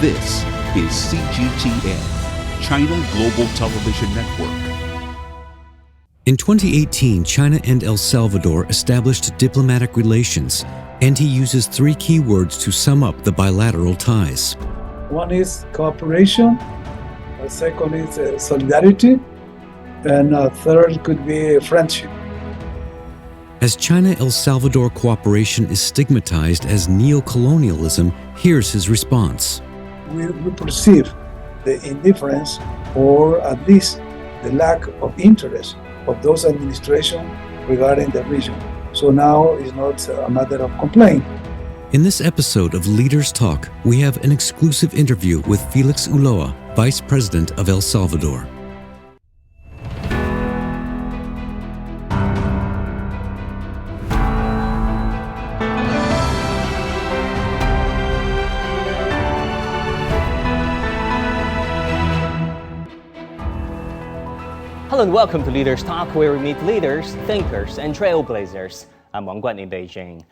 This is CGTN, China Global Television Network. In 2018, China and El Salvador established diplomatic relations, and he uses three key words to sum up the bilateral ties. One is cooperation, the second is solidarity, and third could be friendship. As China-El Salvador cooperation is stigmatized as neo-colonialism, here's his response. We perceive the indifference, or at least the lack of interest of those administrations regarding the region. So now it's not a matter of complaint. In this episode of Leaders Talk, we have an exclusive interview with Félix Ulloa, Vice President of El Salvador. Hello and welcome to Leaders Talk, where we meet leaders, thinkers, and trailblazers. I'm Wang Guan in Beijing.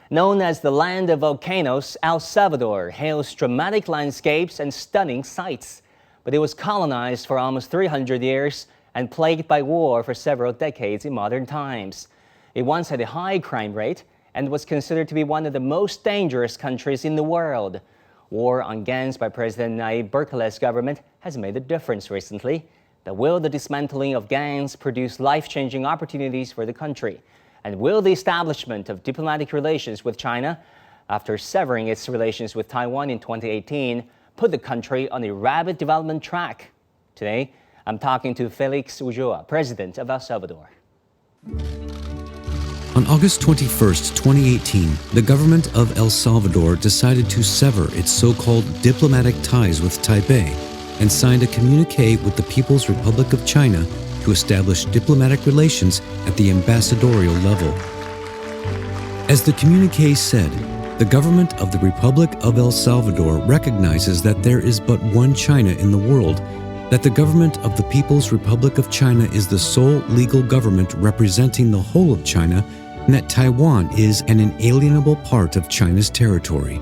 Known as the land of volcanoes, El Salvador hails dramatic landscapes and stunning sights. But it was colonized for almost 300 years and plagued by war for several decades in modern times. It once had a high crime rate and was considered to be one of the most dangerous countries in the world. War on gangs by President Nayib Bukele's government has made a difference recently. But will the dismantling of gangs produce life-changing opportunities for the country? And will the establishment of diplomatic relations with China, after severing its relations with Taiwan in 2018, put the country on a rapid development track? Today, I'm talking to Félix Ulloa, President of El Salvador. On August 21st, 2018, the government of El Salvador decided to sever its so-called diplomatic ties with Taipei and signed a communique with the People's Republic of China to establish diplomatic relations at the ambassadorial level. As the communique said, the government of the Republic of El Salvador recognizes that there is but one China in the world, that the government of the People's Republic of China is the sole legal government representing the whole of China, and that Taiwan is an inalienable part of China's territory.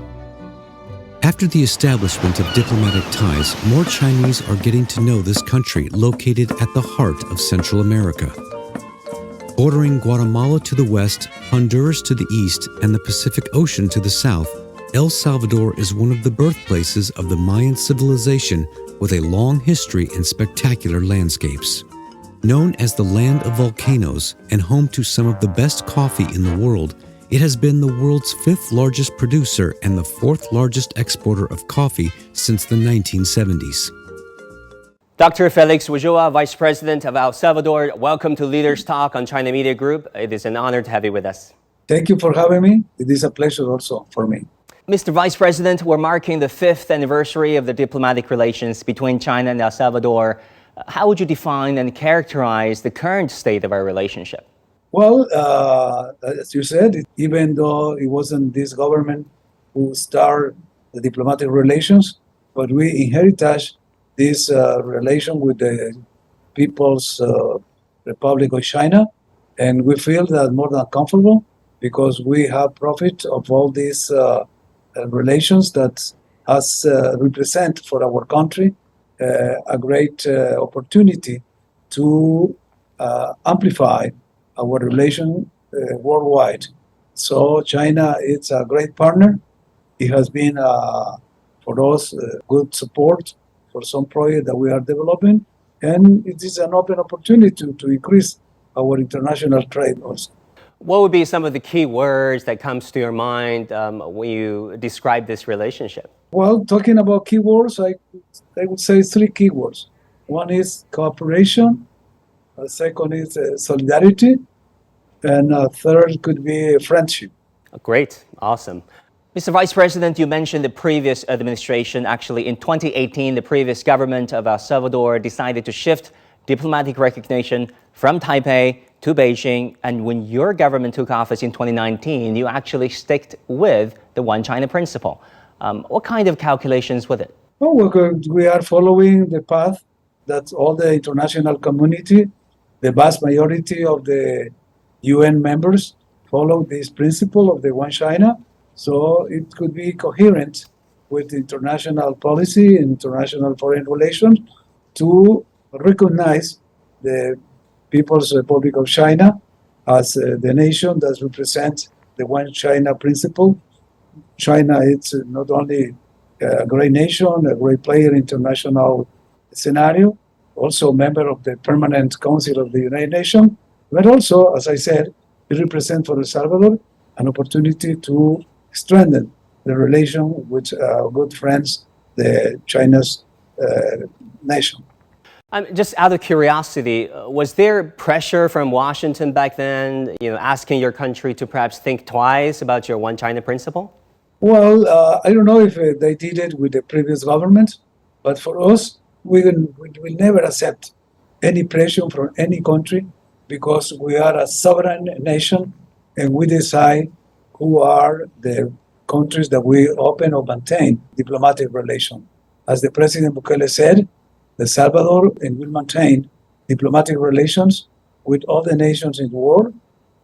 After the establishment of diplomatic ties, more Chinese are getting to know this country located at the heart of Central America. Bordering Guatemala to the west, Honduras to the east, and the Pacific Ocean to the south, El Salvador is one of the birthplaces of the Mayan civilization with a long history and spectacular landscapes. Known as the land of volcanoes and home to some of the best coffee in the world, it has been the world's fifth largest producer and the fourth largest exporter of coffee since the 1970s. Dr. Félix Ulloa, Vice President of El Salvador, welcome to Leaders Talk on China Media Group. It is an honor to have you with us. Thank you for having me. It is a pleasure also for me. Mr. Vice President, we're marking the 5th anniversary of the diplomatic relations between China and El Salvador. How would you define and characterize the current state of our relationship? Well, as you said, even though it wasn't this government who started the diplomatic relations, but we inherited this relation with the People's Republic of China, and we feel that more than comfortable because we have profit of all these relations that has represent for our country a great opportunity to amplify our relation worldwide. So China is a great partner. It has been for us good support for some project that we are developing, and it is an open opportunity to increase our international trade also. What would be some of the key words that comes to your mind when you describe this relationship? Well, talking about keywords, I would say three keywords. One is cooperation, the second is solidarity, and third could be friendship. Great, awesome. Mr. Vice President, you mentioned the previous administration. Actually, in 2018, the previous government of El Salvador decided to shift diplomatic recognition from Taipei to Beijing. And when your government took office in 2019, you actually sticked with the One China principle. What kind of calculations with it? Well, we are following the path that all the international community, the vast majority of the UN members follow this principle of the One China. So it could be coherent with international policy and international foreign relations to recognize the People's Republic of China as the nation that represents the One China principle. China is not only a great nation, a great player in international scenario, also a member of the Permanent Council of the United Nations, but also, as I said, it represents for El Salvador an opportunity to strengthen the relation with good friends, the China's nation. Just out of curiosity, was there pressure from Washington back then, asking your country to perhaps think twice about your One China principle? Well, I don't know if they did it with the previous government, but for us, we will never accept any pressure from any country because we are a sovereign nation and we decide who are the countries that we open or maintain diplomatic relations. As the President Bukele said, El Salvador will maintain diplomatic relations with all the nations in the world,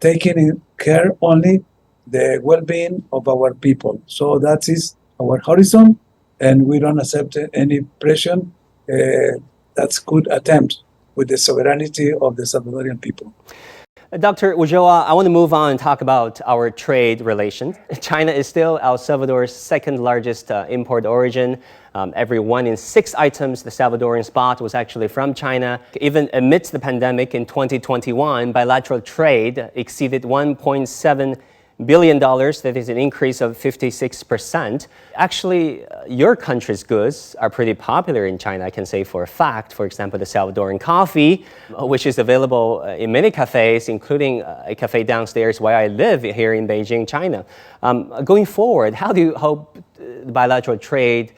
taking care only the well-being of our people. So that is our horizon, and we don't accept any pressure that's good attempt with the sovereignty of the Salvadorian people. Dr. Ulloa, I want to move on and talk about our trade relations. China is still El Salvador's second largest import origin. Every 1 in 6 items the Salvadorians bought was actually from China. Even amidst the pandemic in 2021, bilateral trade exceeded $1.7 billion. That is an increase of 56%. Actually, your country's goods are pretty popular in China, I can say for a fact. For example, the Salvadoran coffee, which is available in many cafes, including a cafe downstairs where I live here in Beijing, China. Going forward, how do you hope bilateral trade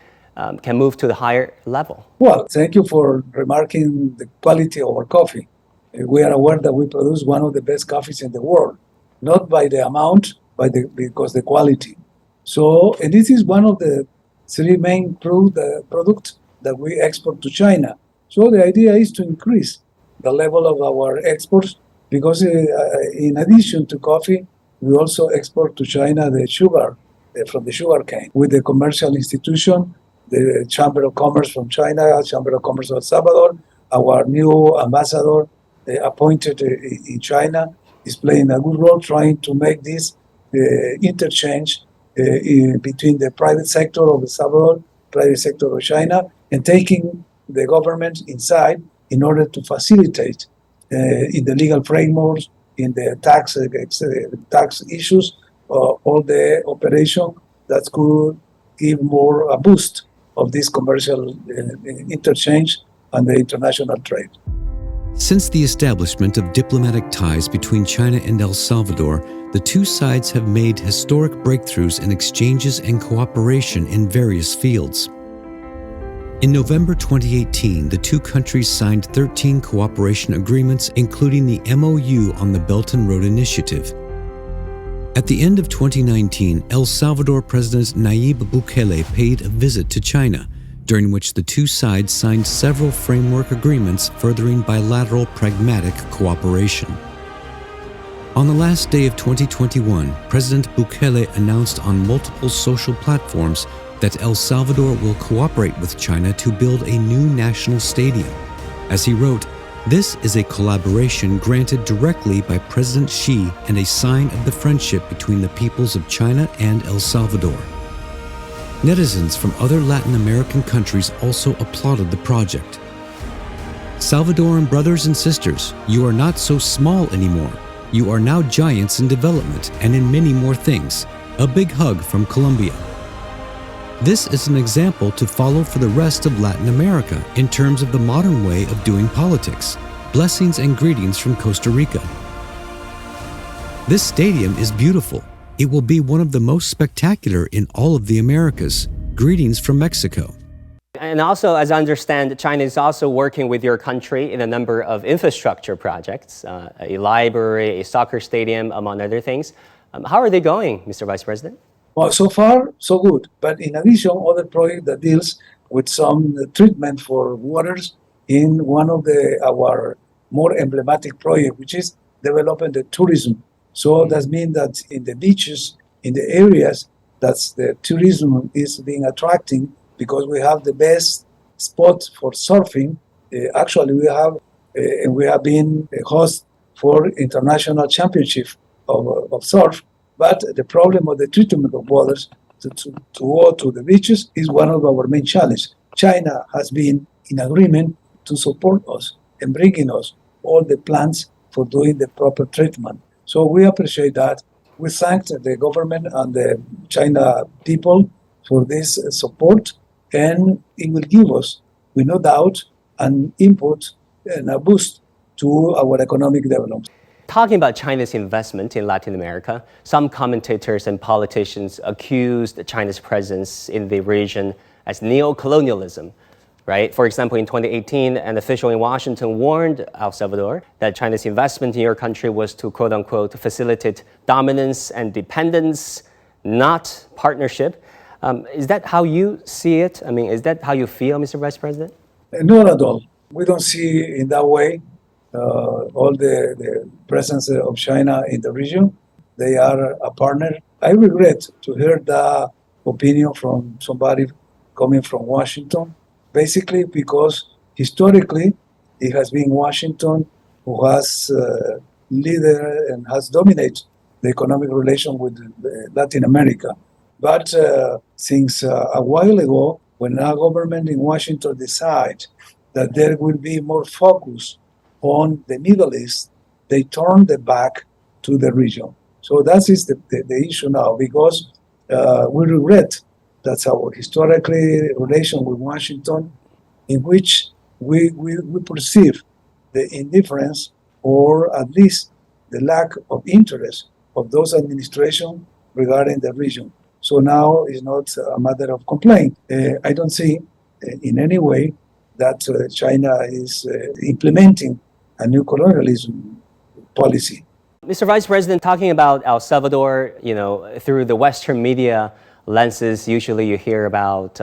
can move to the higher level? Well, thank you for remarking the quality of our coffee. We are aware that we produce one of the best coffees in the world. Not by the amount, because the quality. So, and this is one of the 3 main products that we export to China. So the idea is to increase the level of our exports because in addition to coffee, we also export to China the sugar from the sugar cane with the commercial institution, the Chamber of Commerce from China, Chamber of Commerce of El Salvador, our new ambassador appointed in China, is playing a good role trying to make this interchange between the private sector of El Salvador, private sector of China, and taking the government inside in order to facilitate in the legal frameworks, in the tax issues, all the operation that could give more a boost of this commercial interchange and the international trade. Since the establishment of diplomatic ties between China and El Salvador, the two sides have made historic breakthroughs in exchanges and cooperation in various fields. In November 2018, the two countries signed 13 cooperation agreements, including the MOU on the Belt and Road Initiative. At the end of 2019, El Salvador President Nayib Bukele paid a visit to China, during which the two sides signed several framework agreements furthering bilateral pragmatic cooperation. On the last day of 2021, President Bukele announced on multiple social platforms that El Salvador will cooperate with China to build a new national stadium. As he wrote, "This is a collaboration granted directly by President Xi and a sign of the friendship between the peoples of China and El Salvador." Netizens from other Latin American countries also applauded the project. Salvadoran brothers and sisters, you are not so small anymore. You are now giants in development and in many more things. A big hug from Colombia. This is an example to follow for the rest of Latin America in terms of the modern way of doing politics. Blessings and greetings from Costa Rica. This stadium is beautiful. It will be one of the most spectacular in all of the Americas. Greetings from Mexico. And also, as I understand, China is also working with your country in a number of infrastructure projects, a library, a soccer stadium, among other things. How are they going, Mr. Vice President? Well, so far, so good. But in addition, other project that deals with some treatment for waters in one of our more emblematic project, which is developing the tourism. So that means that in the beaches, in the areas That's the tourism is being attracting because we have the best spot for surfing. Actually, we have been a host for international championship of surf. But the problem of the treatment of waters to go to the beaches is one of our main challenges. China has been in agreement to support us and bringing us all the plans for doing the proper treatment. So we appreciate that. We thank the government and the China people for this support, and it will give us, with no doubt, an input and a boost to our economic development. Talking about China's investment in Latin America, some commentators and politicians accused China's presence in the region as neo-colonialism. Right? For example, in 2018, an official in Washington warned El Salvador that China's investment in your country was to, quote unquote, facilitate dominance and dependence, not partnership. Is that how you see it? I mean, is that how you feel, Mr. Vice President? Not at all. We don't see in that way all the presence of China in the region. They are a partner. I regret to hear the opinion from somebody coming from Washington. Basically, because historically, it has been Washington who has leader and has dominated the economic relation with Latin America. But since a while ago, when our government in Washington decides that there will be more focus on the Middle East, they turn the back to the region. So that is the issue now, because we regret that's our historically relation with Washington, in which we perceive the indifference or at least the lack of interest of those administrations regarding the region. So now it's not a matter of complaint. I don't see in any way that China is implementing a new colonialism policy. Mr. Vice President, talking about El Salvador, through the Western media lenses, usually you hear about,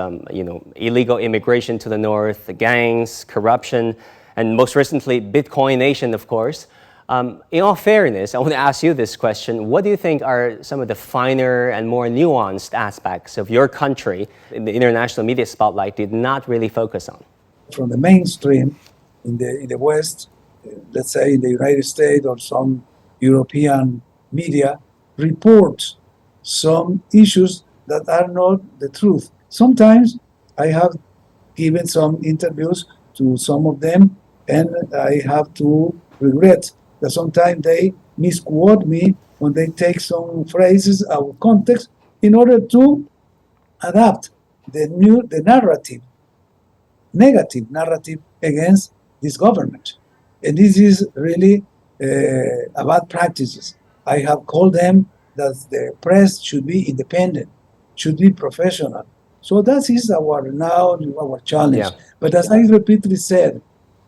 illegal immigration to the north, the gangs, corruption, and most recently, Bitcoin Nation, of course. In all fairness, I want to ask you this question. What do you think are some of the finer and more nuanced aspects of your country in the international media spotlight did not really focus on? From the mainstream in the West, let's say in the United States or some European media, reports some issues that are not the truth. Sometimes I have given some interviews to some of them, and I have to regret that sometimes they misquote me when they take some phrases out of context in order to adapt the narrative, negative narrative against this government. And this is really a bad practices. I have called them that the press should be independent, should be professional. So that is our challenge. Yeah. But as I repeatedly said,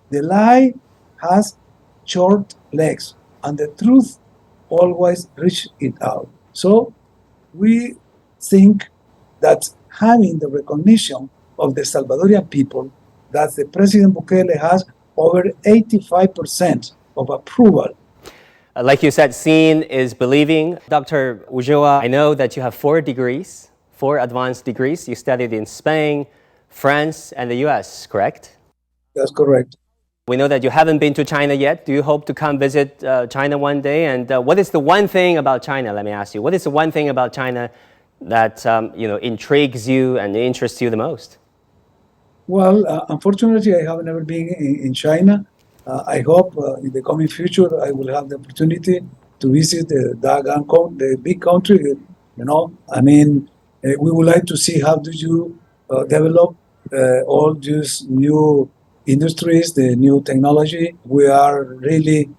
the lie has short legs, and the truth always reaches it out. So we think that having the recognition of the Salvadorian people, that the President Bukele has over 85% of approval. Like you said, seeing is believing. Dr. Ulloa, I know that you have 4 advanced degrees. You studied in Spain, France, and the US, correct? That's correct. We know that you haven't been to China yet. Do you hope to come visit China one day? And what is the one thing about China, let me ask you, what is the one thing about China that intrigues you and interests you the most? Well, unfortunately, I have never been in China. I hope in the coming future I will have the opportunity to visit the big country. We would like to see how do you develop all these new industries, the new technology. We are really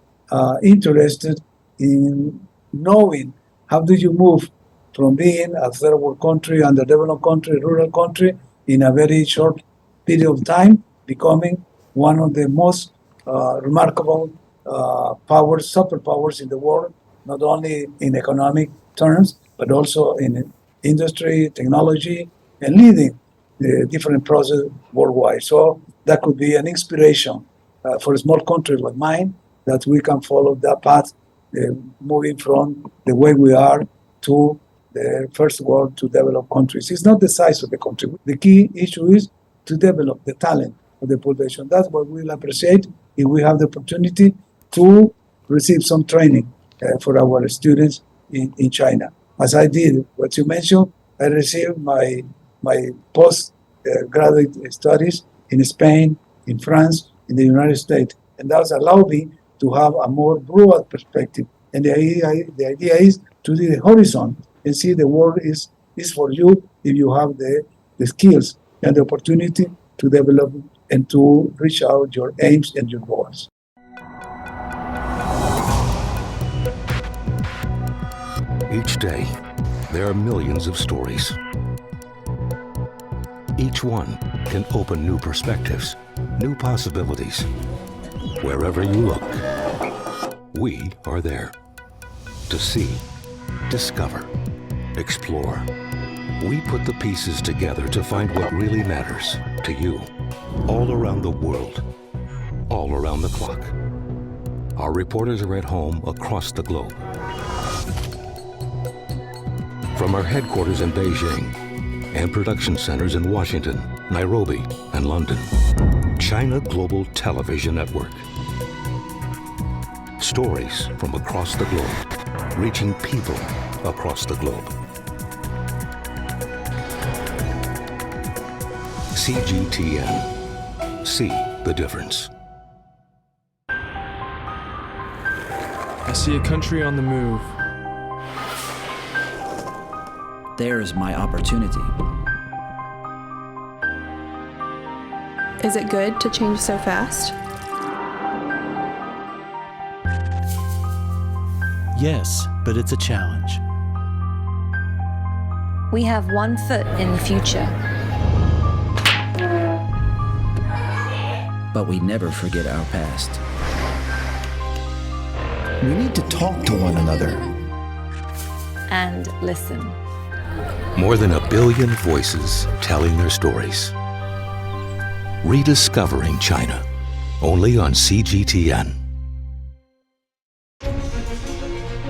interested in knowing how do you move from being a third world country, underdeveloped country, rural country, in a very short period of time, becoming one of the most remarkable superpowers in the world, not only in economic terms, but also in industry, technology, and leading the different processes worldwide. So that could be an inspiration for a small country like mine, that we can follow that path, moving from the way we are to the first world to developed countries. It's not the size of the country. The key issue is to develop the talent of the population. That's what we'll appreciate if we have the opportunity to receive some training for our students in China. As I did, what you mentioned, I received my postgraduate studies in Spain, in France, in the United States, and that allowed me to have a more broad perspective. And the idea is to see the horizon and see the world is for you if you have the skills and the opportunity to develop and to reach out your aims and your goals. Each day, there are millions of stories. Each one can open new perspectives, new possibilities. Wherever you look, we are there to see, discover, explore. We put the pieces together to find what really matters to you, all around the world, all around the clock. Our reporters are at home across the globe. From our headquarters in Beijing and production centers in Washington, Nairobi, and London, China Global Television Network. Stories from across the globe, reaching people across the globe. CGTN. See the difference. I see a country on the move. There's my opportunity. Is it good to change so fast? Yes, but it's a challenge. We have one foot in the future. But we never forget our past. We need to talk to one another. And listen. More than 1 billion voices telling their stories. Rediscovering China, only on CGTN.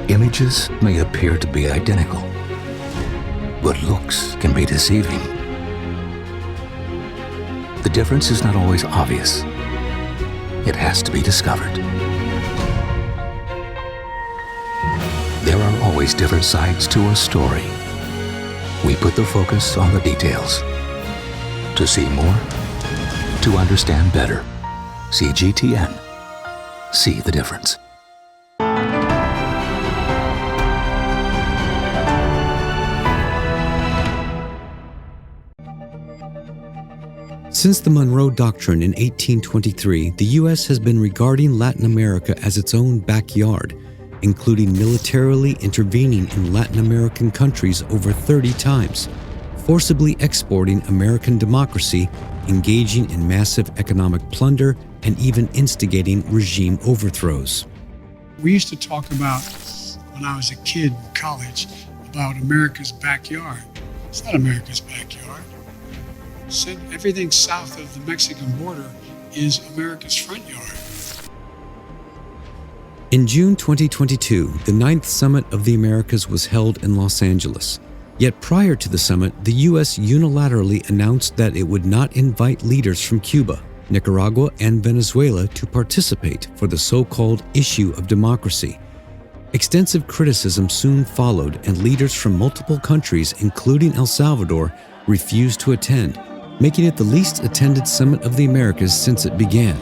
Images may appear to be identical, but looks can be deceiving. The difference is not always obvious. It has to be discovered. There are always different sides to a story. We put the focus on the details. To see more, to understand better. CGTN. See the difference. Since the Monroe Doctrine in 1823, the U.S. has been regarding Latin America as its own backyard, including militarily intervening in Latin American countries over 30 times, forcibly exporting American democracy, engaging in massive economic plunder, and even instigating regime overthrows. We used to talk about, when I was a kid in college, about America's backyard. It's not America's backyard. Everything south of the Mexican border is America's front yard. In June 2022, the 9th Summit of the Americas was held in Los Angeles. Yet prior to the summit, the U.S. unilaterally announced that it would not invite leaders from Cuba, Nicaragua, and Venezuela to participate for the so-called issue of democracy. Extensive criticism soon followed, and leaders from multiple countries, including El Salvador, refused to attend, making it the least attended Summit of the Americas since it began.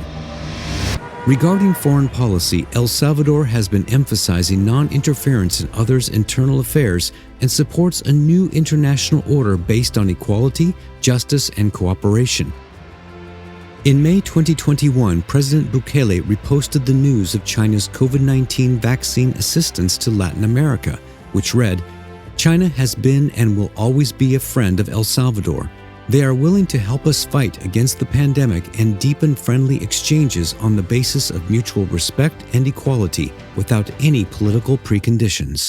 Regarding foreign policy, El Salvador has been emphasizing non-interference in others' internal affairs and supports a new international order based on equality, justice, and cooperation. In May 2021, President Bukele reposted the news of China's COVID-19 vaccine assistance to Latin America, which read, "China has been and will always be a friend of El Salvador. They are willing to help us fight against the pandemic and deepen friendly exchanges on the basis of mutual respect and equality without any political preconditions."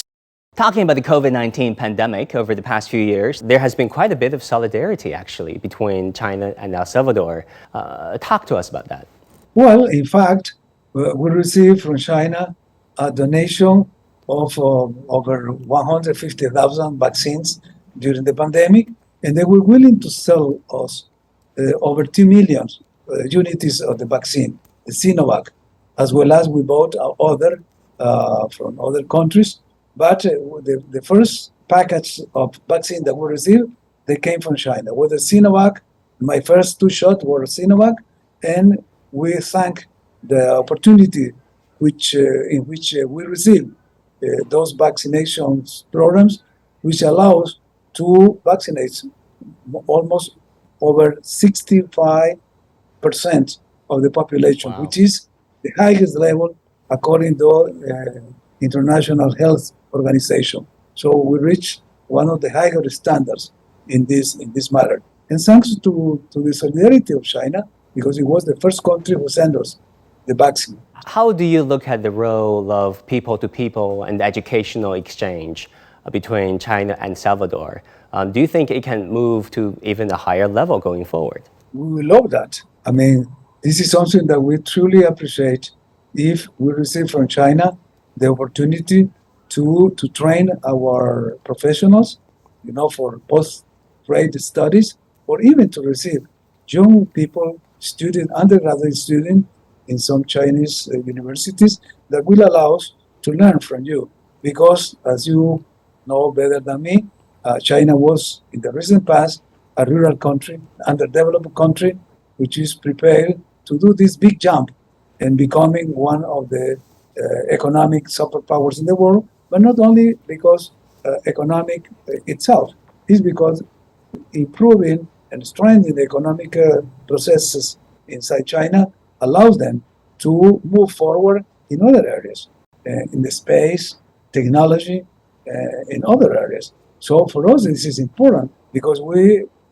Talking about the COVID-19 pandemic over the past few years, there has been quite a bit of solidarity actually between China and El Salvador. Talk to us about that. Well, in fact, we received from China a donation of over 150,000 vaccines during the pandemic, and they were willing to sell us over 2 million units of the vaccine, the Sinovac, as well as we bought other from other countries. But the first package of vaccine that we received, they came from China. With the Sinovac, my first 2 shots were Sinovac, and we thank the opportunity in which we received those vaccination programs, which allows to vaccinate almost over 65% of the population, Wow. which is the highest level according to International Health Organization. So we reached one of the higher standards in this matter. And thanks to the solidarity of China, because it was the first country who sent us the vaccine. How do you look at the role of people-to-people and educational exchange between China and Salvador? Do you think it can move to even a higher level going forward? We will love that. I mean, this is something that we truly appreciate if we receive from China the opportunity to train our professionals, for post-grad studies, or even to receive young people, undergraduate students in some Chinese universities that will allow us to learn from you. Because, as you know better than me, China was, in the recent past, a rural country, underdeveloped country, which is prepared to do this big jump and becoming one of the economic superpowers in the world, but not only because economic itself, it's because improving and strengthening the economic processes inside China allows them to move forward in other areas, in the space, technology, in other areas. So for us, this is important because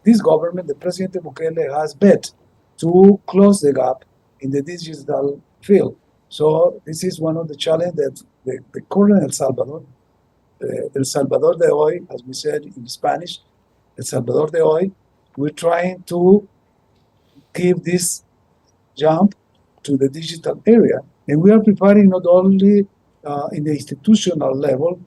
this government, the President Bukele, has bet to close the gap in the digital field. So this is one of the challenges that the current El Salvador de hoy, as we said in Spanish, El Salvador de hoy, we're trying to give this jump to the digital area. And we are preparing not only in the institutional level,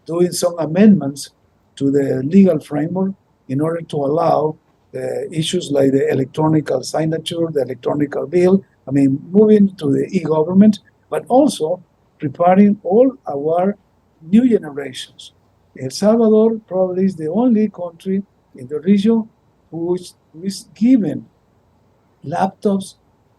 doing some amendments to the legal framework in order to allow issues like the electronic signature, the electronic bill, moving to the e-government, but also preparing all our new generations. El Salvador probably is the only country in the region who is given laptops,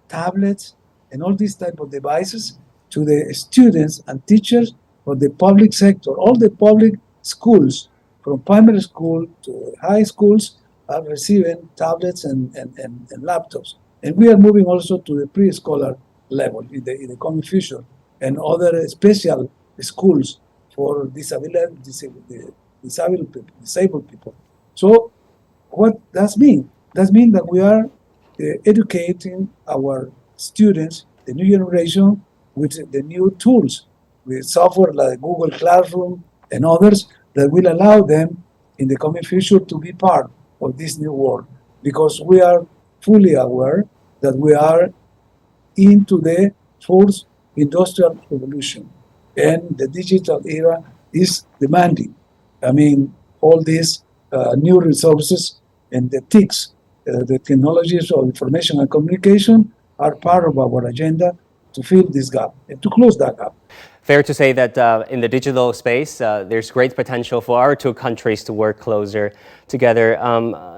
tablets, and all these type of devices to the students and teachers for the public sector. All the public schools, from primary school to high schools, are receiving tablets and laptops. And we are moving also to the pre-scholar level in the coming future, and other special schools for disabled people. So what does mean? That means that we are educating our students, the new generation, with the new tools, with software like Google Classroom and others that will allow them in the coming future to be part of this new world. Because we are fully aware that we are into the fourth industrial revolution, and the digital era is demanding. All these new resources and the TICs, the technologies of information and communication, are part of our agenda to fill this gap and to close that gap. Fair to say that in the digital space, there's great potential for our two countries to work closer together.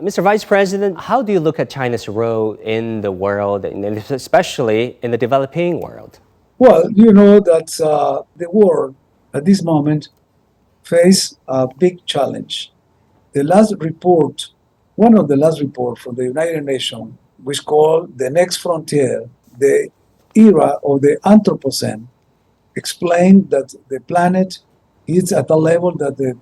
Mr. Vice President, how do you look at China's role in the world, and especially in the developing world? Well, you know that the world at this moment faces a big challenge. The last report, one of the last reports from the United Nations, which called the next frontier, the era of the Anthropocene, explained that the planet is at a level that the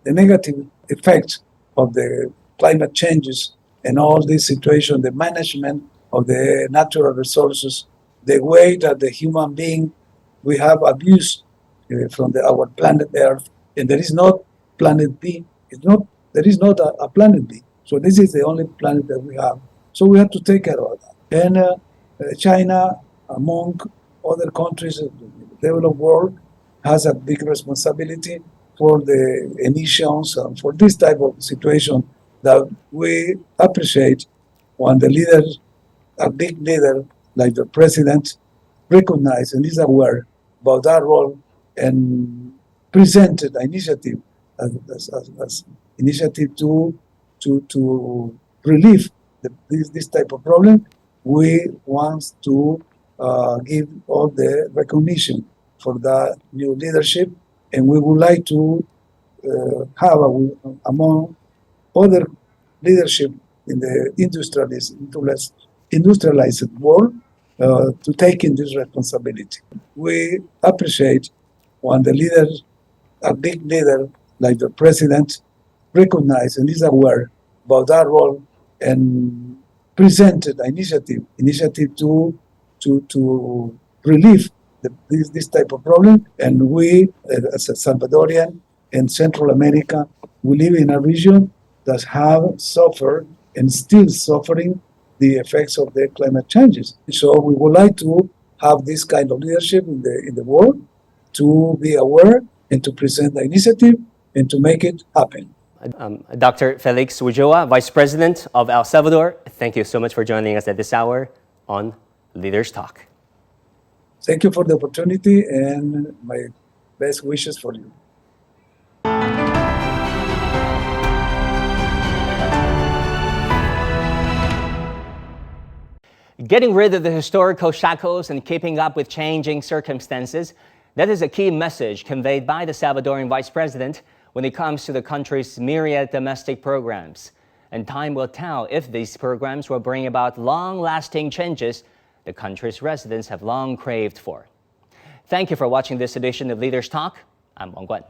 negative effects of the climate changes and all this situation, the management of the natural resources, the way that the human being, we have abused from our planet Earth, and there is not planet B. There is not a planet B. So this is the only planet that we have. So we have to take care of that. And China, among other countries of the developed world has a big responsibility for the emissions and for this type of situation that we appreciate when the leaders, a big leader like the president, recognize and is aware about that role and presented an initiative as initiative to relieve this type of problem. We want to give all the recognition for that new leadership, and we would like to have among other leadership in the industrialized world to take in this responsibility. We appreciate when the leaders, a big leader like the president, recognize and is aware about that role and presented an initiative to relieve this type of problem. And we, as a Salvadorian and Central America, we live in a region that have suffered and still suffering the effects of the climate changes. So we would like to have this kind of leadership in the world, to be aware and to present the initiative and to make it happen. Dr. Félix Ulloa, Vice President of El Salvador, thank you so much for joining us at this hour on Leaders Talk. Thank you for the opportunity and my best wishes for you. Getting rid of the historical shackles and keeping up with changing circumstances, that is a key message conveyed by the Salvadoran Vice-President when it comes to the country's myriad domestic programs. And time will tell if these programs will bring about long-lasting changes the country's residents have long craved for. Thank you for watching this edition of Leaders Talk. I'm Wang Guan.